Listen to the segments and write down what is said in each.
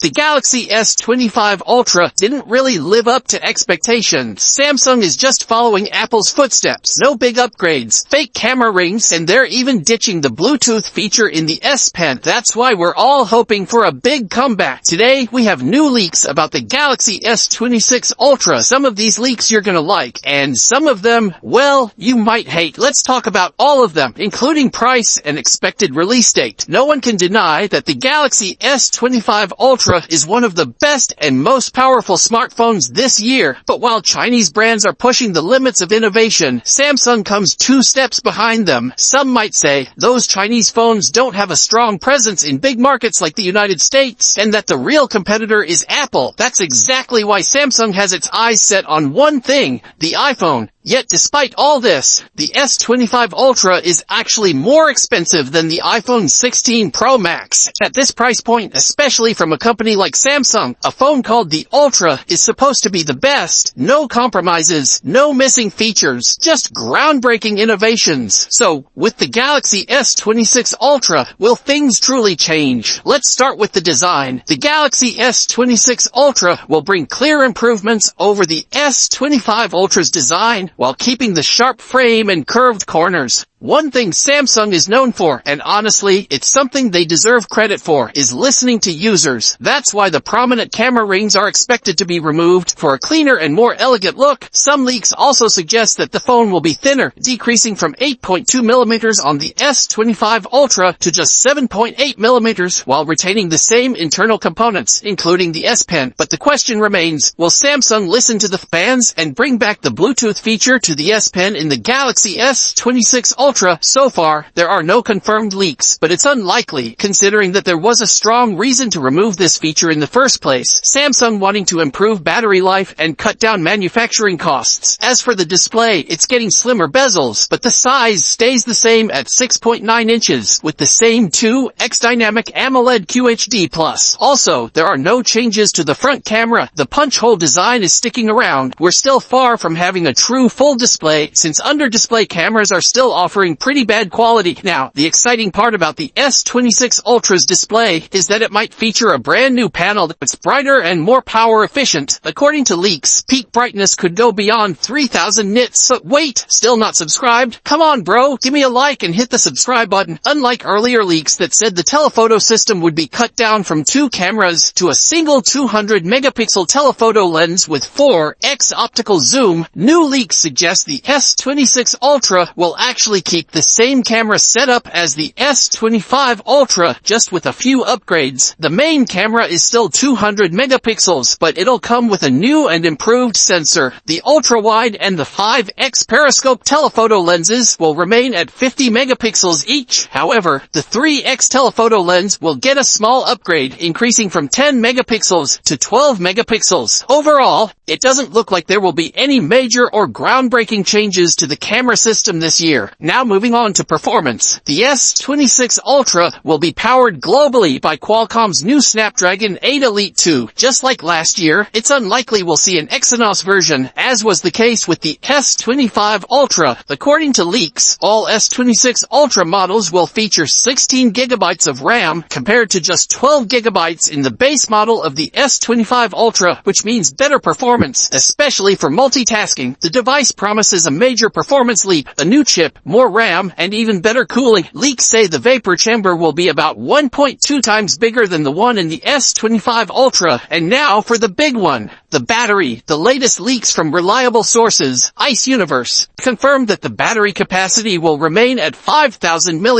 The Galaxy S25 Ultra didn't really live up to expectations. Samsung is just following Apple's footsteps. No big upgrades, fake camera rings, and they're even ditching the Bluetooth feature in the S Pen. That's why we're all hoping for a big comeback. Today, we have new leaks about the Galaxy S26 Ultra. Some of these leaks you're gonna like, and some of them, well, you might hate. Let's talk about all of them, including price and expected release date. No one can deny that the Galaxy S25 Ultra is one of the best and most powerful smartphones this year. But while Chinese brands are pushing the limits of innovation, Samsung comes 2 steps behind them. Some might say those Chinese phones don't have a strong presence in big markets like the United States, and that the real competitor is Apple. That's exactly why Samsung has its eyes set on one thing, the iPhone. Yet despite all this, the S25 Ultra is actually more expensive than the iPhone 16 Pro Max. At this price point, especially from a company like Samsung, a phone called the Ultra is supposed to be the best. No compromises, no missing features, just groundbreaking innovations. So, with the Galaxy S26 Ultra, will things truly change? Let's start with the design. The Galaxy S26 Ultra will bring clear improvements over the S25 Ultra's design, while keeping the sharp frame and curved corners. One thing Samsung is known for, and honestly, it's something they deserve credit for, is listening to users. That's why the prominent camera rings are expected to be removed for a cleaner and more elegant look. Some leaks also suggest that the phone will be thinner, decreasing from 8.2mm on the S25 Ultra to just 7.8mm, while retaining the same internal components, including the S Pen. But the question remains, will Samsung listen to the fans and bring back the Bluetooth feature to the S Pen in the Galaxy S26 Ultra? So far, there are no confirmed leaks, but it's unlikely, considering that there was a strong reason to remove this feature in the first place, Samsung wanting to improve battery life and cut down manufacturing costs. As for the display, it's getting slimmer bezels, but the size stays the same at 6.9 inches, with the same 2x Dynamic AMOLED QHD+. Also, there are no changes to the front camera. The punch hole design is sticking around. We're still far from having a true full display, since under-display cameras are still offering pretty bad quality. Now, the exciting part about the S26 Ultra's display is that it might feature a brand new panel that's brighter and more power efficient. According to leaks, peak brightness could go beyond 3000 nits. So wait, still not subscribed? Come on bro, give me a like and hit the subscribe button. Unlike earlier leaks that said the telephoto system would be cut down from 2 cameras to a single 200 megapixel telephoto lens with 4x optical zoom, new leaks suggest the S26 Ultra will actually keep the same camera setup as the S25 Ultra, just with a few upgrades. The main camera is still 200 megapixels, but it'll come with a new and improved sensor. The ultra-wide and the 5x periscope telephoto lenses will remain at 50 megapixels each. However, the 3x telephoto lens will get a small upgrade, increasing from 10 megapixels to 12 megapixels. Overall, it doesn't look like there will be any major or groundbreaking changes to the camera system this year. Now moving on to performance. The S26 Ultra will be powered globally by Qualcomm's new Snapdragon 8 Elite 2. Just like last year, it's unlikely we'll see an Exynos version, as was the case with the S25 Ultra. According to leaks, all S26 Ultra models will feature 16 gigabytes of RAM compared to just 12 gigabytes in the base model of the S25 Ultra, which means better performance, especially for multitasking. The device promises a major performance leap, a new chip, more RAM, and even better cooling. Leaks say the vapor chamber will be about 1.2 times bigger than the one in the S25 Ultra. And now for the big one, the battery. The latest leaks from reliable sources, Ice Universe, confirmed that the battery capacity will remain at 5000 mAh,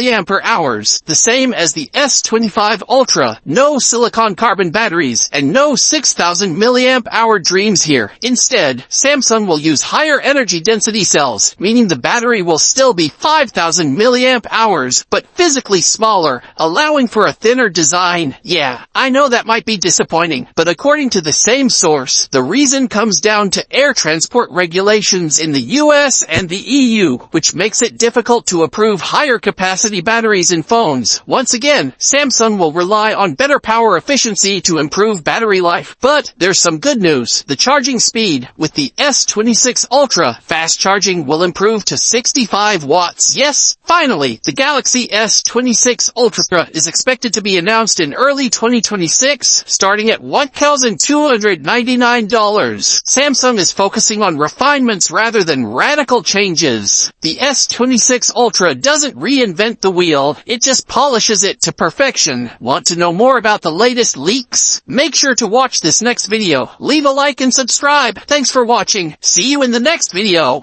the same as the S25 Ultra. No silicon carbon batteries, and no 6000 mAh dreams here. Instead, Samsung will use higher energy density cells, meaning the battery will still be 5000 mAh, but physically smaller, allowing for a thinner design. Yeah, I know that might be disappointing, but according to the same source, news. The reason comes down to air transport regulations in the US and the EU, which makes it difficult to approve higher capacity batteries in phones. Once again, Samsung will rely on better power efficiency to improve battery life. But there's some good news. The charging speed with the S26 Ultra fast charging will improve to 65 watts. Yes, finally, the Galaxy S26 Ultra is expected to be announced in early 2026, starting at $1,299. Samsung is focusing on refinements rather than radical changes. The S26 Ultra doesn't reinvent the wheel, it just polishes it to perfection. Want to know more about the latest leaks? Make sure to watch this next video. Leave a like and subscribe. Thanks for watching. See you in the next video.